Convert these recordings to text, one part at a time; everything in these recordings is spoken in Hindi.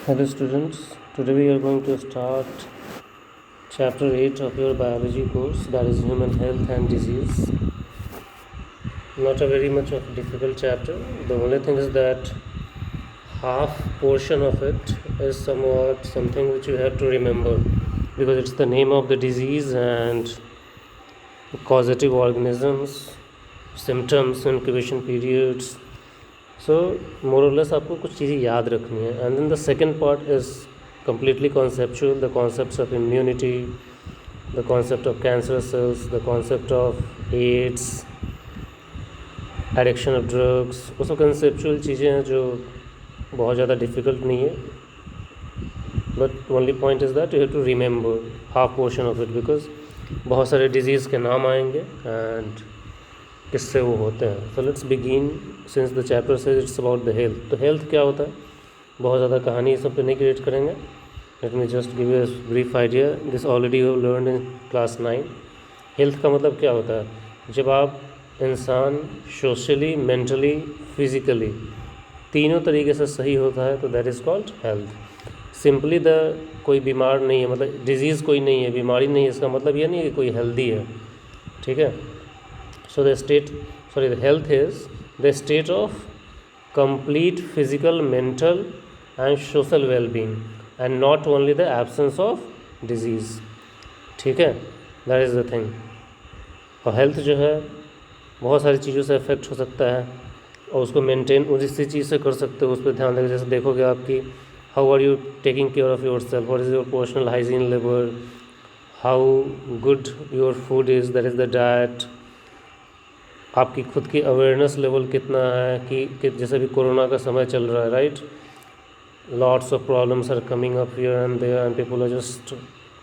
Hello students, today we are going to start chapter 8 of your biology course, that is human health and disease. Not a very much of difficult chapter. The only thing is that half portion of it is somewhat something which you have to remember, because it's the name of the disease and causative organisms, symptoms, incubation periods. So more or less आपको कुछ चीज़ें याद रखनी है. And then the second part is completely conceptual, the concepts of immunity, the concept of cancer cells, the concept of AIDS, addiction of drugs. वो सब conceptual चीज़ें हैं जो बहुत ज़्यादा difficult नहीं है, but only point is that you have to remember half portion of it, because बहुत सारे disease के नाम आएंगे and किससे वो होते हैं. So let's begin since the chapter says it's about the health. तो health क्या होता है, बहुत ज़्यादा कहानी सब पे नहीं क्रिएट करेंगे. Let me just give you a brief idea. This already you have learned in class 9. Health का मतलब क्या होता है, जब आप इंसान सोशली, मेंटली, फिजिकली तीनों तरीके से सही होता है तो that is called health. Simply the कोई बीमार नहीं है, मतलब डिजीज़ कोई नहीं है, बीमारी नहीं है, इसका मतलब ये नहीं है कि कोई हेल्दी है. ठीक है. So the health is the state of complete physical, mental and social well-being, and not only the absence of disease. ठीक है, that is the thing. और health जो है बहुत सारी चीज़ों से अफेक्ट हो सकता है, और उसको मेंटेन उसी चीज़ से कर सकते हो. उस पर ध्यान देकर जैसे देखोगे आपकी how are you taking care of yourself, what is your personal hygiene level, how good your food is, that is the diet. आपकी खुद की अवेयरनेस लेवल कितना है कि जैसे भी कोरोना का समय चल रहा है, right, lots of problems are coming up here and there and people are just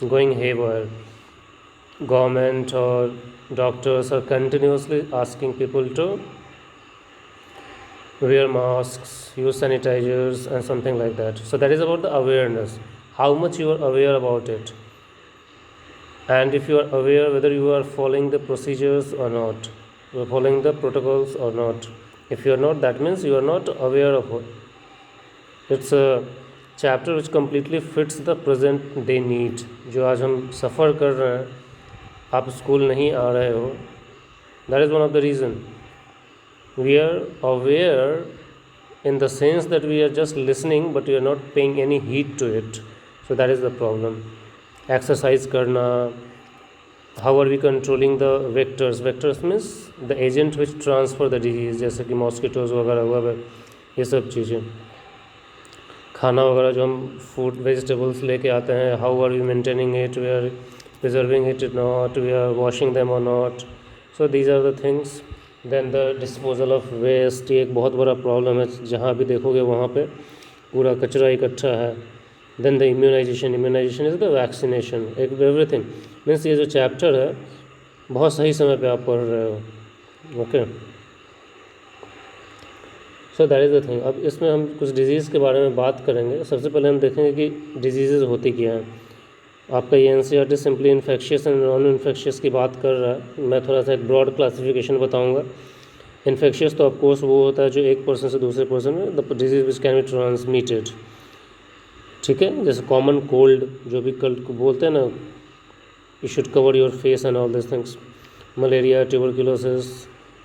going haywire. Government और doctors are continuously asking people to wear masks, use sanitizers and something like that. So that is about the awareness, how much you are aware about it, and if you are aware whether you are following the procedures or not, you are following the protocols or not. If you are not, that means you are not aware of it. It's a chapter which completely fits the present day need. जो आज हम सफ़र कर रहे हैं, आप स्कूल नहीं आ रहे हो, that is one of the reason. We are aware in the sense that we are just listening, but we are not paying any heed to it. So that is the problem. Exercise करना, how are we controlling the vectors? Vectors means the agent which transfer the disease, जैसे कि mosquitoes वगैरह हुआ, ये सब चीज़ें. खाना वगैरह जो हम फूड वेजिटेबल्स लेके आते हैं, how are we maintaining it, we are preserving it not, we are washing them और not. So these are the things. Then the disposal of waste, ये एक बहुत बड़ा प्रॉब्लम है, जहाँ भी देखोगे वहाँ पे पूरा कचरा इकट्ठा है. Then the immunization is the vaccination, everything. Means ये जो चैप्टर है बहुत सही समय पे आप पढ़ रहे हो. Okay, so that is the thing. अब इसमें हम कुछ डिजीज़ के बारे में बात करेंगे. सबसे पहले हम देखेंगे कि डिजीज़ होती क्या हैं. आपका ये NCERT simply infectious and non infectious की बात कर रहा है. मैं थोड़ा सा एक ब्रॉड क्लासिफिकेशन बताऊंगा. इन्फेक्शियस तो ऑफकोर्स वो होता है जो एक पर्सन से दूसरे पर्सन में the disease which can be transmitted. ठीक है, जैसे कॉमन कोल्ड जो भी कल को बोलते हैं ना, you should cover your face and all this things. Malaria, tuberculosis.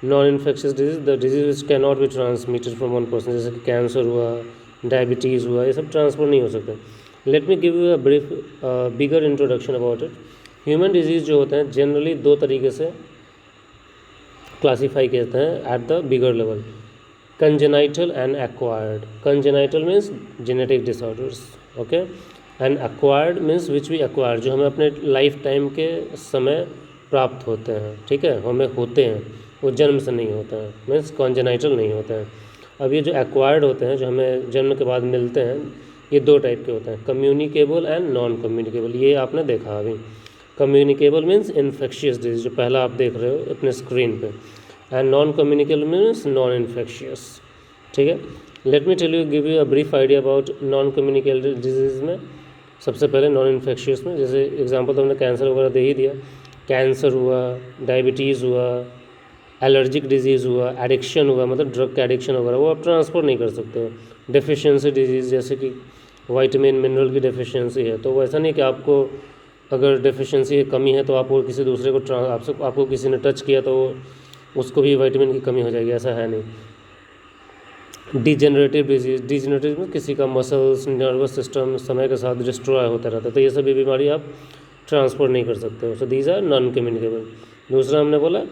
Non infectious disease, the disease which can not be transmitted from one person, जैसे कि कैंसर हुआ, डायबिटीज़ हुआ, ये सब ट्रांसफर नहीं हो सकते. Let me give you a brief bigger introduction about it. Human disease जो होते हैं जनरली दो तरीके से क्लासीफाई करते हैं at the bigger level, congenital and acquired. Congenital means genetic disorders, okay, and acquired means which we acquire, जो हमें अपने लाइफ टाइम के समय प्राप्त होते हैं. ठीक है, हमें होते हैं, वो जन्म से नहीं होते हैं, मीन्स कंजेनाइटल नहीं होते हैं. अब ये जो एक्वायर्ड होते हैं, जो हमें जन्म के बाद मिलते हैं, ये दो टाइप के होते हैं, कम्युनिकेबल एंड नॉन कम्युनिकेबल. ये आपने देखा अभी. कम्युनिकेबल मीन्स इन्फेक्शियस डिजीज, जो पहला आप देख रहे हो अपने स्क्रीन पे, and non communicable means non infectious. ठीक है, let me tell you, give you a brief idea about non communicable disease में. सबसे पहले नॉन इन्फेक्शियस में, जैसे एग्जांपल तो हमने कैंसर वगैरह दे ही दिया. कैंसर हुआ, डायबिटीज़ हुआ, एलर्जिक डिजीज़ हुआ, एडिक्शन हुआ, मतलब ड्रग का एडिक्शन वगैरह, वो आप ट्रांसफ़र नहीं कर सकते हो. डेफिशिएंसी डिजीज़ जैसे कि विटामिन मिनरल की डेफिशिएंसी है, तो वो ऐसा नहीं कि आपको अगर डेफिशिएंसी की कमी है तो आप और किसी दूसरे को आपको किसी ने टच किया तो उसको भी विटामिन की कमी हो जाएगी, ऐसा है नहीं। डिजेनरेटिव डिजेनरेटिव में किसी का मसल्स नर्वस सिस्टम समय के साथ डिस्ट्रॉय होता रहता है, तो ये सभी बीमारी आप ट्रांसफर नहीं कर सकते हो। So these are non communicable. दूसरा हमने बोला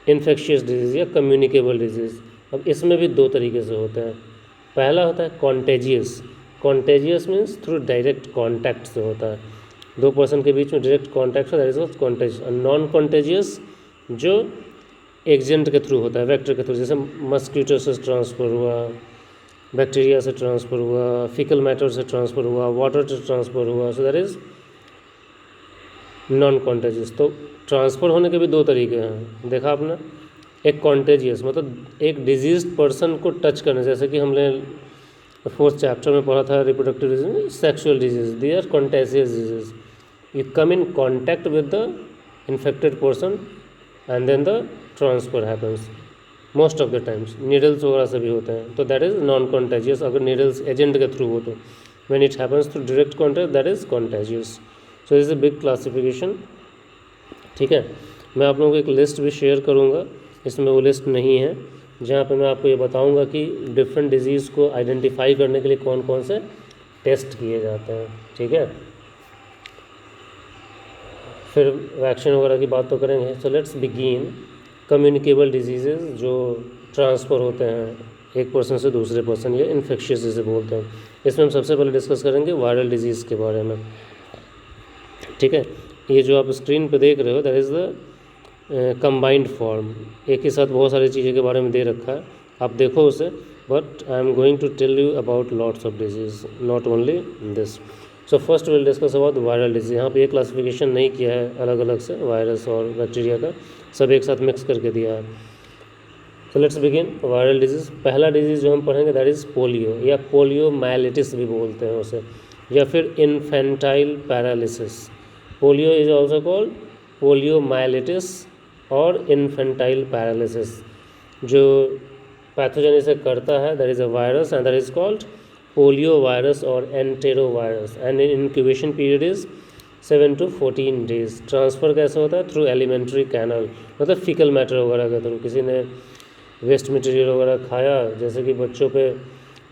इन्फेक्शियस डिजीज़ या कम्युनिकेबल डिजीज़। अब इसमें भी दो तरीके से होते हैं। पहला होता है contagious. Contagious means through direct contact से होता है, दो पर्सन के बीच में direct contact, that is contagious. Non contagious जो एजेंट के थ्रू होता है, वेक्टर के थ्रू, जैसे मस्कीटो से ट्रांसफ़र हुआ, बैक्टीरिया से ट्रांसफ़र हुआ, फीकल मैटर से ट्रांसफ़र हुआ, वाटर से ट्रांसफ़र हुआ, सो दैट इज़ नॉन कॉन्टेजियस। तो ट्रांसफ़र होने के भी दो तरीके हैं, देखा आपने। एक कॉन्टेजियस मतलब एक डिजीज पर्सन को टच करने, जैसे कि हमने फोर्थ चैप्टर में पढ़ा था reproductive disease, sexual disease, they are contagious disease. You come in contact with the infected person and then the transfer happens most of the times. Needles वगैरह से भी होते हैं, तो दैट इज़ नॉन कॉन्टेजियस। अगर नीडल्स एजेंट के थ्रू हो तो when it happens through direct contact, that is contagious. So this is a big classification. ठीक है, मैं आप लोगों को एक लिस्ट भी शेयर करूँगा, इसमें वो लिस्ट नहीं है, जहाँ पे मैं आपको ये बताऊँगा कि डिफरेंट डिजीज़ को आइडेंटिफाई करने के लिए कौन कौन से टेस्ट किए जाते हैं। ठीक है, फिर वैक्सीन वगैरह की बात तो करेंगे। So let's begin communicable diseases जो ट्रांसफ़र होते हैं एक पर्सन से दूसरे पर्सन, या इन्फेक्शियस जिसे बोलते हैं। इसमें हम सबसे पहले डिस्कस करेंगे वायरल डिजीज़ के बारे में। ठीक है, ये जो आप स्क्रीन पे देख रहे हो that is the combined form, एक ही साथ बहुत सारी चीज़ों के बारे में दे रखा है, आप देखो उसे। But I am going to tell you about lots of disease, not only this. So first will discuss about viral disease. यहाँ पे ये क्लासिफिकेशन नहीं किया है अलग अलग से, वायरस और बैक्टीरिया का सब एक साथ मिक्स करके दिया है। तो लेट्स बिगिन वायरल डिजीज़। पहला डिजीज़ जो हम पढ़ेंगे दैट इज़ पोलियो, या पोलियो माइलिटिस भी बोलते हैं उसे, या फिर infantile paralysis. Polio is also called poliomyelitis और इन्फेंटाइल पैरालिसिस। जो पैथोजन इसे करता है that is a virus and that is called poliovirus और enterovirus, and incubation period is 7 to 14 days. Transfer कैसे होता है? थ्रू एलिमेंट्री कैनल, मतलब फीकल मैटर वगैरह के थ्रू। किसी ने वेस्ट मटेरियल वगैरह खाया, जैसे कि बच्चों पे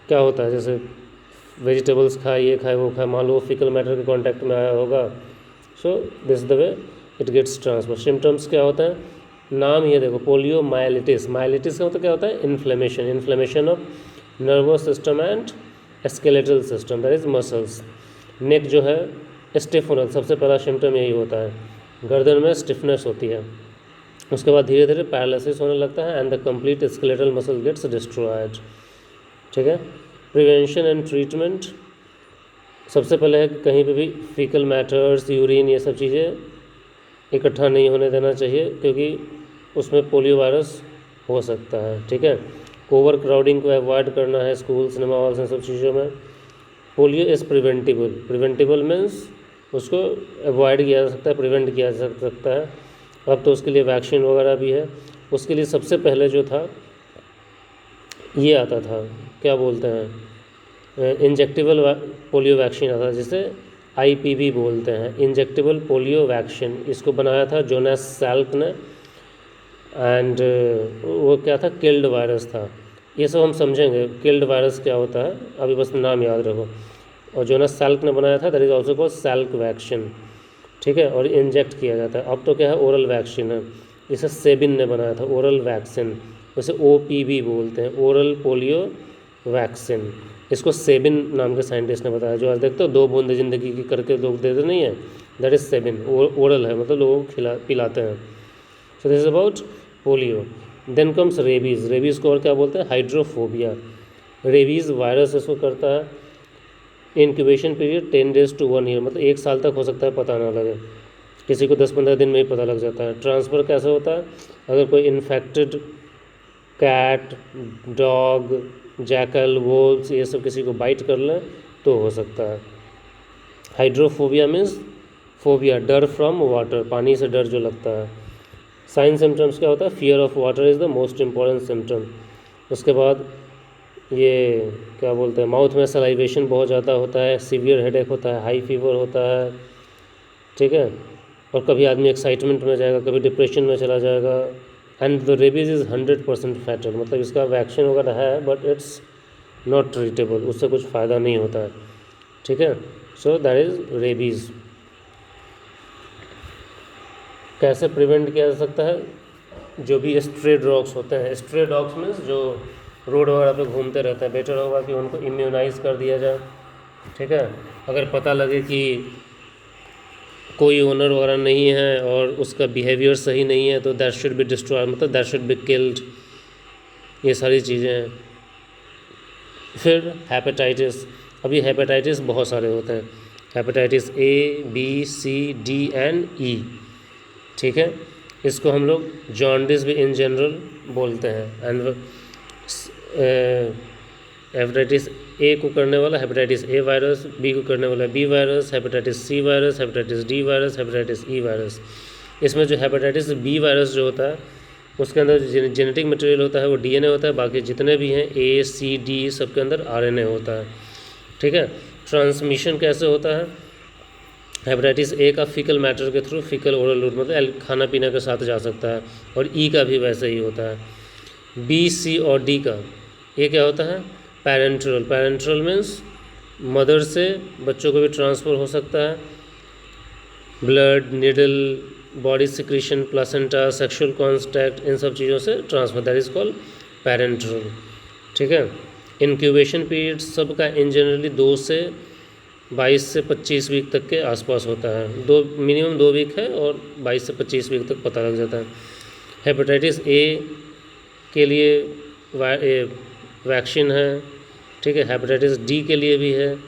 क्या होता है, जैसे वेजिटेबल्स खाए, ये खाए वो खाए, मान लो फीकल मैटर के कांटेक्ट में आया होगा, so this the way it gets transfer. Symptoms क्या होता है, नाम ये देखो, पोलियो माइलिटिस। माइलिटिस का मतलब क्या होता है? Inflammation, inflammation of nervous system and skeletal system, that is muscles. Neck जो है स्टिफ होना, सबसे पहला सिम्टम यही होता है, गर्दन में स्टिफनेस होती है। उसके बाद धीरे धीरे पैरालिसिस होने लगता है and the complete skeletal muscle gets destroyed. ठीक है, प्रिवेंशन एंड ट्रीटमेंट। सबसे पहले है कि कहीं पे भी फीकल मैटर्स, यूरिन, ये सब चीज़ें इकट्ठा नहीं होने देना चाहिए, क्योंकि उसमें पोलियो वायरस हो सकता है। ठीक है, ओवर क्राउडिंग को अवॉइड करना है, स्कूल, सिनेमा हॉल्स, इन सब चीज़ों में। Polio is preventable. Preventable means उसको अवॉइड किया जा सकता है, प्रिवेंट किया जा सकता है। अब तो उसके लिए वैक्सीन वगैरह भी है। उसके लिए सबसे पहले जो था ये आता था, क्या बोलते हैं, इंजेक्टेबल पोलियो वैक्सीन आता था, जिसे IPV बोलते हैं, इंजेक्टेबल पोलियो वैक्सीन। इसको बनाया था जोनास सैल्क ने, एंड वो क्या था, किल्ड वायरस था। ये सब हम समझेंगे किल्ड वायरस क्या होता है, अभी बस नाम याद रखो। और जोनास सैल्क ने बनाया था, that is also called Salk vaccine. ठीक है, और इंजेक्ट किया जाता है। अब तो क्या है, ओरल वैक्सीन है, जिसे सेबिन ने बनाया था, ओरल वैक्सीन, उसे OPV बोलते हैं, ओरल पोलियो वैक्सीन। इसको सेबिन नाम के साइंटिस्ट ने बताया। जो आज देखते हो 2 बूंद ज़िंदगी की करके लोग देते नहीं है, दैट इज़ सेबिन। ओरल है, मतलब लोगों को पिलाते हैं। So this is about polio. Then comes rabies. Rabies को और क्या बोलते हैं? हाइड्रोफोबिया। रेबीज़ वायरस इसको करता है। Incubation period 10 days to 1 year, मतलब 1 साल तक हो सकता है पता ना लगे, किसी को 10-15 दिन में ही पता लग जाता है। ट्रांसफ़र कैसे होता है? अगर कोई इन्फेक्टेड कैट, डॉग, जैकल, वोल्स, ये सब किसी को बाइट कर लें तो हो सकता है। हाइड्रोफोबिया मीन्स फोबिया, डर फ्रॉम वाटर, पानी से डर जो लगता है। साइन सिम्टम्स क्या होता है? Fear of water is the most important symptom. उसके बाद ये क्या बोलते हैं, माउथ में सलाइवेशन बहुत ज़्यादा होता है, सीवियर हेडेक होता है, हाई फीवर होता है, ठीक है, और कभी आदमी एक्साइटमेंट में जाएगा, कभी डिप्रेशन में चला जाएगा। And the rabies is 100% fatal, मतलब इसका वैक्सीन वगैरह है बट इट्स नॉट ट्रीटेबल, उससे कुछ फ़ायदा नहीं होता है, ठीक है। So that is rabies. कैसे प्रिवेंट किया जा सकता है? जो भी स्ट्रे डॉग्स होते हैं, स्ट्रे डॉग्स मीन्स जो रोड वगैरह पे घूमते रहते हैं, बेटर होगा कि उनको इम्यूनाइज़ कर दिया जाए, ठीक है। अगर पता लगे कि कोई ओनर वगैरह नहीं है और उसका बिहेवियर सही नहीं है तो दैट शुड बी डिस्ट्रॉय, मतलब दैट शुड बी किल्ड, ये सारी चीज़ें हैं। फिर हेपेटाइटिस, अभी हेपेटाइटिस बहुत सारे होते हैं, hepatitis A, B, C, D and E, ठीक है। इसको हम लोग जॉन्डिस भी इन जनरल बोलते हैं। एंड हेपेटाइटिस ए को करने वाला हेपेटाइटिस ए वायरस, बी को करने वाला B virus, hepatitis C virus, hepatitis D virus, hepatitis E virus. इसमें जो हेपेटाइटिस बी वायरस जो होता है उसके अंदर जो जेनेटिक मटेरियल होता है वो डीएनए होता है, बाकी जितने भी हैं ए, सी, डी सबके अंदर आरएनए होता है, ठीक है। ट्रांसमिशन कैसे होता है? हेपेटाइटिस ए का फीकल मैटर के थ्रू, फीकल ओरल रूट मतलब खाना पीना के साथ जा सकता है, और ई का भी वैसे ही होता है। बी, सी और डी का ये क्या होता है? पैरेंट्रल, पैरेंट्रल मीन्स मदर से बच्चों को भी ट्रांसफ़र हो सकता है, blood, needle, body secretion, placenta, sexual contact, इन सब चीज़ों से transfer, that is called parenteral, ठीक है। इंक्यूबेशन पीरियड सबका इन जनरली 2 से 22 से 25 वीक तक के आसपास होता है, मिनिमम 2 वीक है और 22 से 25 वीक तक पता लग जाता है। हेपेटाइटिस ए के लिए वैक्सीन है, ठीक है, हेपेटाइटिस डी के लिए भी है,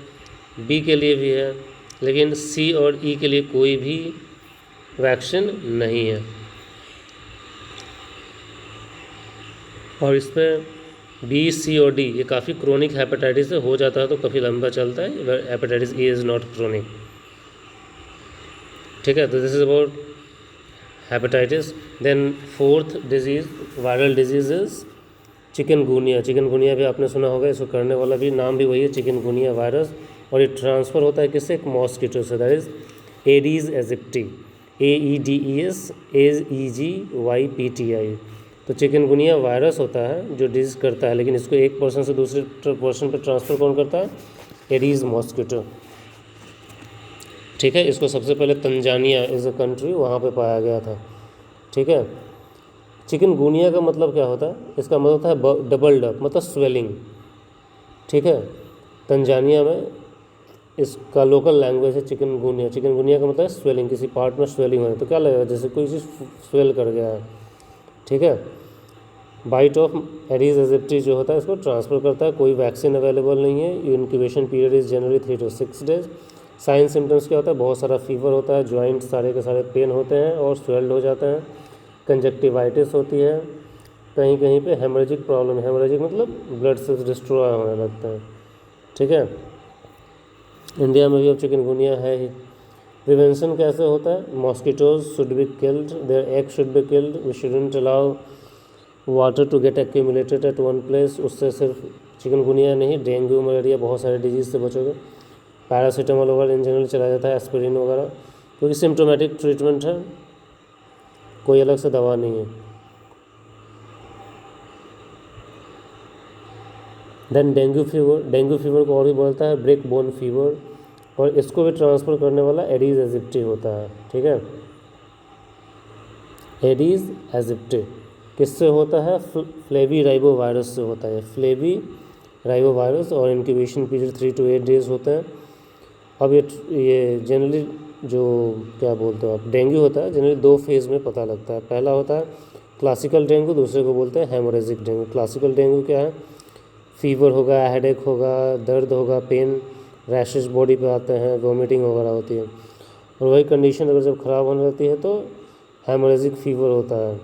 बी के लिए भी है, लेकिन सी और ई के लिए कोई भी वैक्सीन नहीं है। और इस पर बी, सी और डी ये काफ़ी क्रोनिक हेपेटाइटिस हो जाता है तो काफ़ी लंबा चलता है, hepatitis A is not chronic, ठीक है। तो this is about hepatitis. Then fourth disease, viral disease is chikungunya. Chikungunya भी आपने सुना होगा, इसको करने वाला भी नाम भी वही है, चिकनगुनिया वायरस, और ये ट्रांसफ़र होता है किससे? एक मॉस्किटो से, that is Aedes aegypti, AEDES AEGYPTI। तो चिकनगुनिया वायरस होता है जो डिजीज़ करता है, लेकिन इसको एक पर्सन से दूसरे पर्सन पर ट्रांसफ़र कौन करता है? एडीज़ मॉस्किटो, ठीक है। इसको सबसे पहले तंजानिया इज़ अ कंट्री, वहाँ पे पाया गया था, ठीक है। चिकनगुनिया का मतलब क्या होता है? इसका मतलब होता है डबल डप, मतलब स्वेलिंग, ठीक है। तंजानिया में इसका लोकल लैंग्वेज है चिकनगुनिया। चिकनगुनिया का मतलब है स्वेलिंग, किसी पार्ट में स्वेलिंग हो तो क्या लगेगा? जैसे कोई चीज़ स्वेल कर गया है, ठीक है। बाइट ऑफ एडीज एजिप्टी जो होता है इसको ट्रांसफ़र करता है, कोई वैक्सीन अवेलेबल नहीं है। Incubation period is generally 3 to 6 days। Sign symptoms क्या होता है? बहुत सारा फीवर होता है, जॉइंट सारे के सारे पेन होते हैं और स्वेल्ड हो जाते हैं, कंजक्टिवाइटिस होती है, कहीं कहीं पे हेमरेजिक प्रॉब्लम, हेमरेजिक मतलब ब्लड सेल्स डिस्ट्रॉय होने लगते हैं, ठीक है। इंडिया में भी अब चिकनगुनिया है ही। प्रिवेंशन कैसे होता है? Mosquitoes should be killed, their egg should be killed, we shouldn't allow water to get accumulated at one place. उससे सिर्फ चिकनगुनिया नहीं, डेंगू, मलेरिया, बहुत सारे डिजीज़ से बचोगे। पैरासीटामोल वगैरह इन जनरल चलाया जाता है, एस्पिरिन वगैरह, क्योंकि सिम्टोमेटिक ट्रीटमेंट है, कोई अलग से दवा नहीं है। Then dengue fever, dengue fever को और भी बोलता है ब्रेक बोन फीवर, और इसको भी ट्रांसफ़र करने वाला एडीज एजिप्टी होता है, ठीक है। एडीज एजिप्टी किससे होता है? फ्लेवी राइबो वायरस से होता है, फ्लेवी राइबो वायरस, और इंक्यूबेशन पीरियड 3 to 8 days होता है। अब ये जनरली जो क्या बोलते हो आप, डेंगू होता है जनरली 2 फेज़ में पता लगता है। पहला होता है क्लासिकल डेंगू, दूसरे को बोलते हैं हेमोरेजिक डेंगू। क्लासिकल डेंगू क्या है? फीवर होगा, हेडेक होगा, दर्द होगा, पेन, रैशेस बॉडी पे आते हैं, वोमिटिंग वगैरह होती है, और वही कंडीशन अगर जब ख़राब होने लगती है तो हेमोरेजिक फीवर होता है।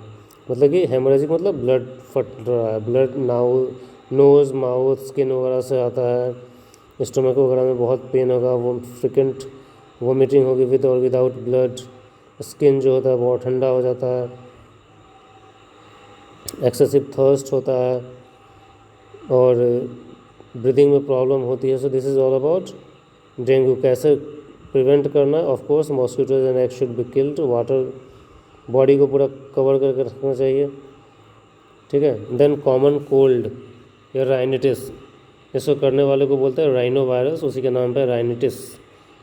मतलब कि हेमोरेजिक मतलब ब्लड फट रहा है, ब्लड नोज़, माउथ, स्किन वगैरह से आता है, स्टमक वगैरह में बहुत पेन होगा, वो फ्रिक्वेंट वोमिटिंग होगी विद और विदाउट ब्लड, स्किन जो होता है बहुत ठंडा हो जाता है, एक्सेसिव थर्स्ट होता है, और ब्रीदिंग में प्रॉब्लम होती है. So this is all about dengue. कैसे प्रिवेंट करना है? Of course mosquitoes and eggs should be killed. Water body को पूरा कवर करके रखना चाहिए. ठीक है. देन कॉमन कोल्ड या राइनिटिस, इसको करने वाले को बोलते हैं राइनो वायरस, उसी के नाम पे राइनिटिस.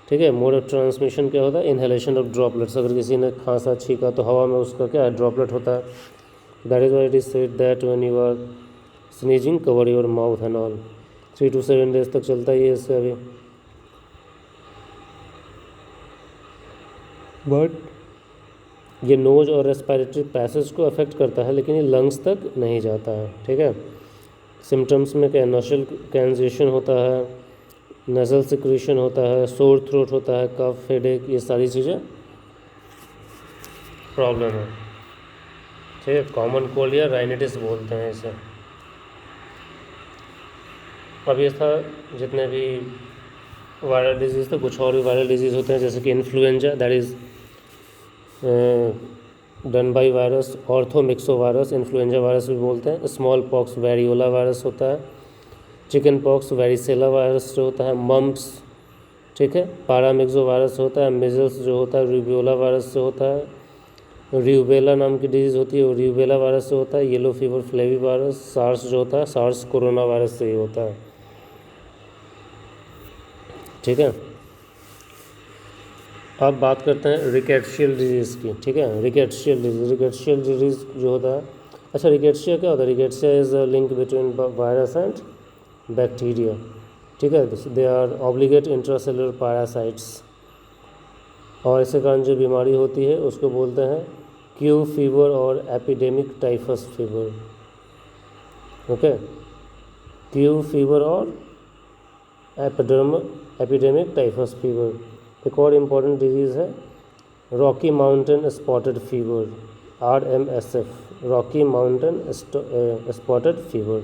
ठीक है. मोड ऑफ ट्रांसमिशन क्या होता है? Inhalation of droplets. अगर किसी ने खांसा छींका तो हवा में उसका क्या है? ड्रॉपलेट होता है. That is why it is said that when you are sneezing cover your mouth and all. 3 to 7 days तक चलता ही है इससे अभी. बट ये नोज और रेस्पिरेटरी पैसेज को अफेक्ट करता है, लेकिन ये लंग्स तक नहीं जाता है. ठीक है. सिम्टम्स में क्या? नशल कैंजेशन होता है, नजल सिक्रीशन होता है, सोर थ्रोट होता है, कफ, हेडेक, ये सारी चीज़ें प्रॉब्लम है. ठीक है. कॉमन कोल्ड या राइनिटिस बोलते हैं इसे. अब ये था जितने भी वायरल डिजीज़ थे. कुछ और भी वायरल डिजीज़ होते हैं जैसे कि influenza, that is done by virus. Orthomyxovirus influenza virus भी बोलते हैं. स्मॉल पॉक्स वेरियोला वायरस होता है. चिकन पॉक्स वेरिसेला वायरस जो होता है. मम्प्स, ठीक है, पारामिक्सो वायरस होता है. मिजल्स जो होता है रूबियोला वायरस से होता है. र्यूबेला नाम की डिजीज़ होती है वो र्यूबेला वायरस से होता है. Yellow fever flavivirus. SARS जो होता है सार्स कोरोना वायरस से ही होता है. ठीक है. अब बात करते हैं रिकेट्शियल डिजीज़ की. ठीक है. रिकेट्शियल डिजीज़ जो होता है, अच्छा रिकेट्शिया क्या होता है? Rickettsia is a link between virus and bacteria. ठीक है. They are obligate intracellular parasites. और इसके कारण जो बीमारी होती है उसको बोलते हैं क्यू फीवर और epidemic typhus fever. Okay. Q fever और एपिडेमिक टाइफस फीवर. एक और इम्पॉर्टेंट डिजीज़ है Rocky Mountain spotted fever, RMSF, Rocky Mountain spotted fever.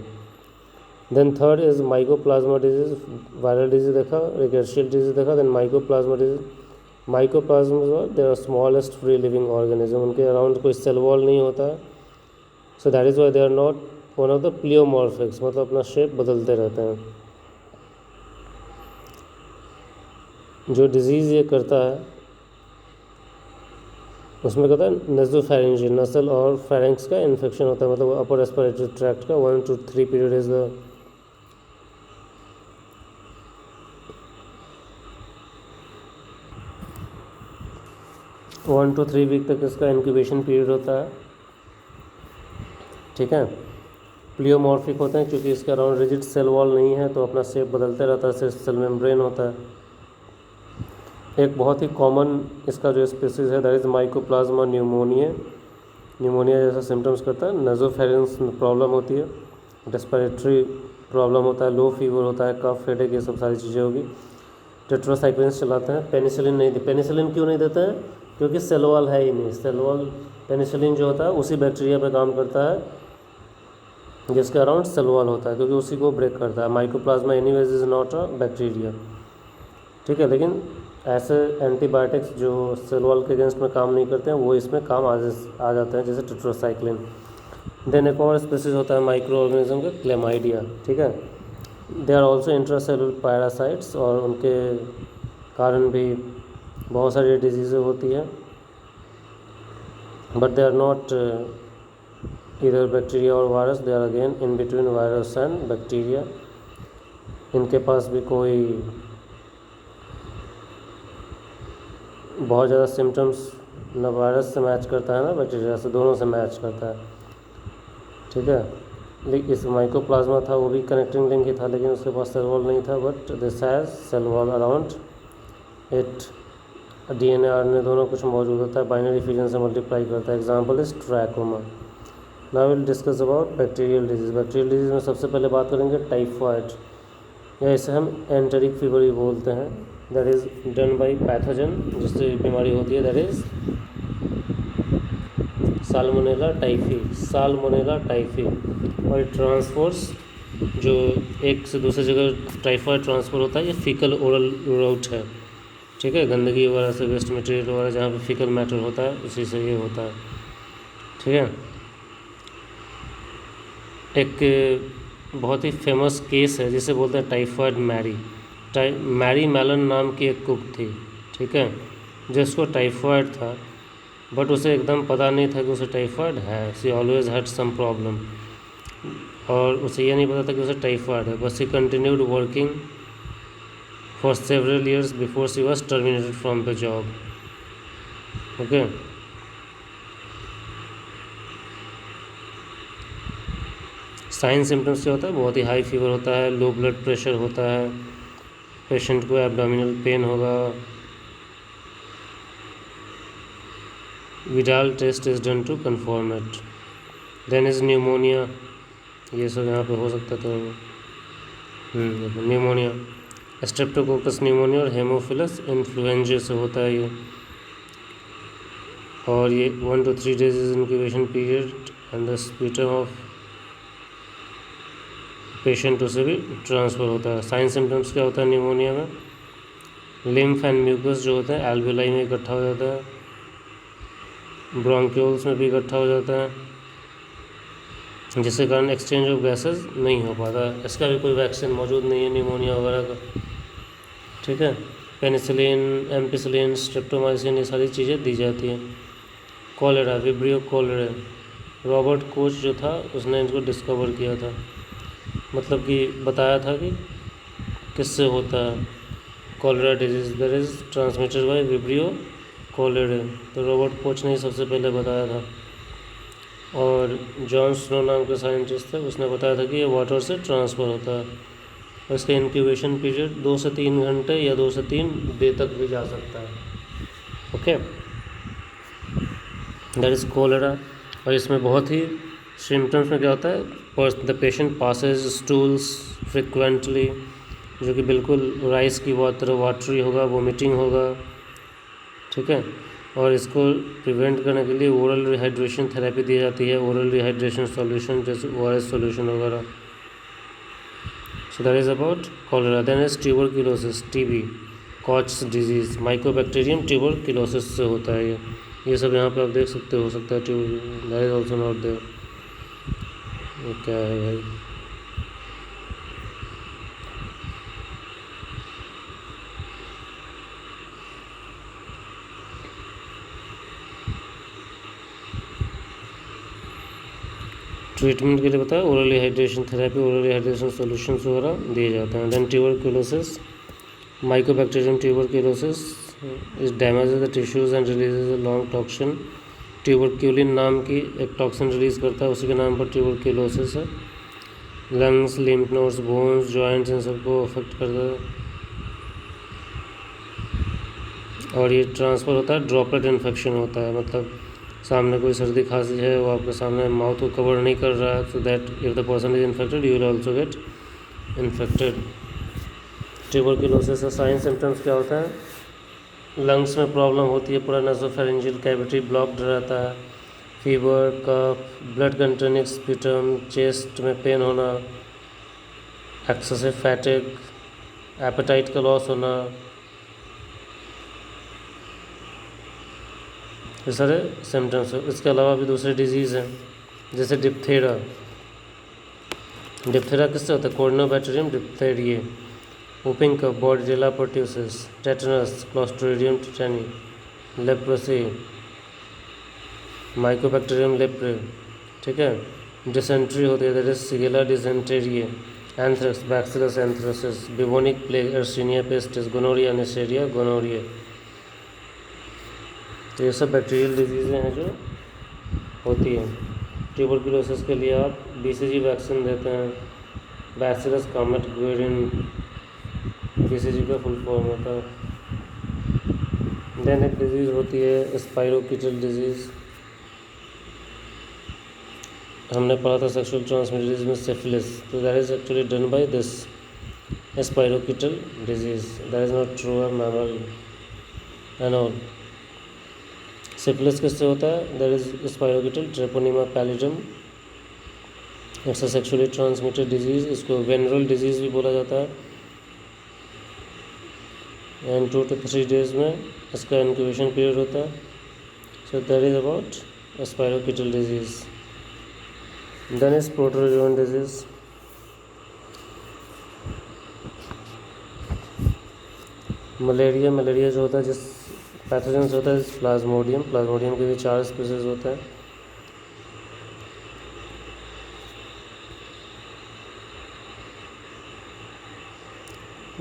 Then third is mycoplasma disease. Viral disease देखा, रिकेट्शियल डिजीज़ देखा. Then mycoplasma disease. Mycoplasma they are smallest free living organism. उनके अराउंड कोई सेल वॉल नहीं होता है. So that is why they are not one of the प्लियोमॉर्फिक्स, मतलब अपना शेप बदलते रहते हैं. जो डिज़ीज़ ये करता है उसमें कहता है नेज़ोफैरिंजियल, नसल और फेरेंक्स का इन्फेक्शन होता है, मतलब अपर रेस्पिरेटरी ट्रैक्ट का. 1 to 3 period is the 1 to 3 week तक इसका इंक्यूबेशन पीरियड होता है. ठीक है. प्लियोमॉर्फिक होते हैं क्योंकि इसके अराउंड रिजिड सेल वॉल नहीं है तो अपना शेप बदलते रहता है, सिर्फ सेल मेम्ब्रेन होता है. एक बहुत ही कॉमन इसका जो स्पीसीज़ है that is mycoplasma pneumonia. Pneumonia जैसा सिम्टम्स करता है. नज़ोफेरेंस में प्रॉब्लम होती है, रेस्पिरेटरी प्रॉब्लम होता है, लो फीवर होता है, कफ, हेडेक, ये सब सारी चीज़ें होगी. टेट्रासाइक्लिन्स चलाते हैं. पेनिसिलिन नहीं दी. पेनिसिलिन क्यों नहीं देते हैं? क्योंकि सेल वॉल है ही नहीं. सेल वॉल पेनिसिलिन जो होता है उसी बैक्टीरिया पे काम करता है जिसके अराउंड सेल वॉल होता है, क्योंकि उसी को ब्रेक करता है. Mycoplasma anyways is not a bacteria. ठीक है. लेकिन ऐसे एंटीबायोटिक्स जो सेल वॉल के अगेंस्ट में काम नहीं करते हैं वो इसमें काम आ जाते हैं, जैसे टेट्रासाइक्लिन. देन एक और स्पीसीज होता है माइक्रो ऑर्गेनिज्म का, क्लेमाइडिया. ठीक है. They are also intracellular parasites और उनके कारण भी बहुत सारी डिजीज़ें होती हैं. But they are not either bacteria और virus, they are again in between virus and bacteria. इनके पास भी कोई बहुत ज़्यादा सिम्टम्स न वायरस से मैच करता है ना बैक्टीरिया से, दोनों से मैच करता है. ठीक है. लेकिन इस माइकोप्लाज्मा था वो भी कनेक्टिंग लिंक ही था, लेकिन उसके पास सेल वॉल नहीं था. But this has cell wall around it. DNA RNA दोनों कुछ मौजूद होता है. बाइनरी फ्यूजन से मल्टीप्लाई करता है. Example is trachoma. Now will discuss about bacterial disease. Bacterial disease में सबसे पहले बात करेंगे टाइफॉइड, या इसे हम एंटेरिक फीवर भी बोलते हैं. That is done by pathogen, जिससे बीमारी होती है, दैट इज़ साल्मोनेला टाइफी. और ट्रांसफर्स जो एक से दूसरी जगह टाइफॉइड ट्रांसफ़र होता है, ये फीकल ओरल रूट है. ठीक है. गंदगी वगैरह से, वेस्ट मटेरियल वगैरह जहाँ पे फीकल मैटर होता है उसी से ये होता है. ठीक है. एक बहुत ही फेमस केस है जिसे बोलते हैं टाइफाइड मैरी। मैरी मैलन नाम की एक कुक थी, ठीक है, जिसको टाइफाइड था, बट उसे एकदम पता नहीं था कि उसे टाइफाइड है। She always had some problem, और उसे ये नहीं पता था कि उसे टाइफाइड है, बस she continued working for several years before she was terminated from the job. Okay, sign symptoms क्या होता है? बहुत ही हाई फीवर होता है, लो ब्लड प्रेशर होता है, पेशेंट को एब्डोमिनल पेन होगा, Widal test is done to confirm it, then is pneumonia, ये सब यहाँ पे हो सकता था। न्यूमोनिया, स्ट्रेप्टोकोकस न्यूमोनिया और हेमोफिलस इन्फ्लुएंजा से होता है ये, और ये 1 to 3 days is incubation period and the sputum of patient उसे भी ट्रांसफ़र होता है। साइन सिम्टम्स क्या होता है न्यूमोनिया में? लिम्फ एंड म्यूकस जो होता है एल्वेलाई में इकट्ठा हो जाता है, ब्रोंक्यूल्स में भी इकट्ठा हो जाता है, जिसके कारण एक्सचेंज ऑफ गैसेस नहीं हो पाता। इसका भी कोई वैक्सीन मौजूद नहीं है न्यूमोनिया वगैरह का, ठीक है। पेनिसिलिन, एम्पिसिलिन, स्ट्रेप्टोमाइसिन, ये सारी चीज़ें दी जाती हैं। Cholera, vibrio cholera, Robert Koch जो था उसने इनको डिस्कवर किया था, मतलब कि बताया था कि किससे होता है cholera disease, that is transmitted by vibrio cholera. तो रॉबर्ट कोच ने सबसे पहले बताया था, और जॉन स्नो नाम के साइंटिस्ट थे, उसने बताया था कि ये वाटर से ट्रांसफ़र होता है, और इसका इंक्यूबेशन पीरियड 2 से 3 घंटे या 2 से 3 डे तक भी जा सकता है। Okay, that is cholera. और इसमें बहुत ही सिम्टम्स में क्या होता है? The patient passes stools frequently, जो कि बिल्कुल राइस की तरह वाटरी होगा, वोमिटिंग होगा, ठीक है। और इसको प्रिवेंट करने के लिए ओरल रिहाइड्रेशन थेरेपी दी जाती है, ओरल रिहाइड्रेशन सॉल्यूशन जैसे ORS सॉल्यूशन वगैरह। So that is about cholera. Then is tuberculosis, TB, Koch disease, mycobacterium tuberculosis से होता है ये सब यहाँ पे आप देख सकते हो सकता है। That is also not there. ये क्या है भाई? ट्रीटमेंट के लिए बताया oral rehydration therapy, oral rehydration solutions वगैरह दिए जाते हैं। Then tuberculosis, mycobacterium tuberculosis is damages the tissues and releases a long toxin. Tuberculin नाम की एक टॉक्सिन रिलीज़ करता है, उसी के नाम पर ट्यूबरक्यूलोसिस है। Lungs, lymph nodes, bones, joints, इन सबको अफेक्ट करता है, और ये ट्रांसफ़र होता है, ड्रॉपलेट इन्फेक्शन होता है, मतलब सामने कोई सर्दी खांसी है, वो आपके सामने माउथ को कवर नहीं कर रहा है, so that if the person is infected you will also get infected. Tuberculosis का साइन सिम्टम्स क्या होता है? लंग्स में प्रॉब्लम होती है, पूरा नासोफेरिंजियल कैविटी ब्लॉक्ड रहता है, फीवर, कफ, ब्लड कंटेनिंग स्प्यूटम, चेस्ट में पेन होना, एक्सेसिव फैटिग, एपेटाइट का लॉस होना, ये सारे सिम्टम्स हैं। इसके अलावा भी दूसरे डिजीज़ हैं, जैसे डिप्थेरा। डिप्थेरा किससे होता है? कोर्नोबैक्टीरियम डिप्थेरिये, whooping cough, Bordetella pertussis, tetanus, Clostridium tetani, leprosy, Mycobacterium leprae, ठीक है। डिसेंट्री होती है, that is Shigella dysentery, anthrax, Bacillus anthracis, bubonic plague, Yersinia pestis, gonorrhoea, Neisseria gonorrhoea. तो ये सब बैक्टीरियल डिजीज़ें हैं जो होती हैं। ट्यूबरक्यूलोसिस के लिए आप BCG वैक्सीन देते हैं, बैसिलस कॉमेट ग्वेरिन, BCG का फुल फॉर्म होता है। देन एक डिजीज़ होती है स्पाइरोकीटल डिजीज़, हमने पढ़ा था सेक्सुअल ट्रांसमिटेड डिजीज में सिफिलिस, तो that is actually done by this spirochaetal disease, that is not true of mammal and all. Syphilis किससे होता है? That is spirochaetal Treponema pallidum, it's a sexually transmitted disease, इसको वेनरल डिजीज़ भी बोला जाता है, एंड 2 to 3 days में इसका इंक्यूबेशन पीरियड होता है। So that is about spirochaetal disease. Then is protozoan disease, malaria जो होता है, जिस पैथोजेंस होता है प्लाज्मोडियम के भी 4 स्पीसीज होता है.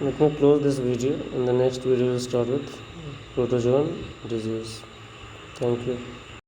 Let me close this video. In the next video we'll start with protozoan disease. Thank you.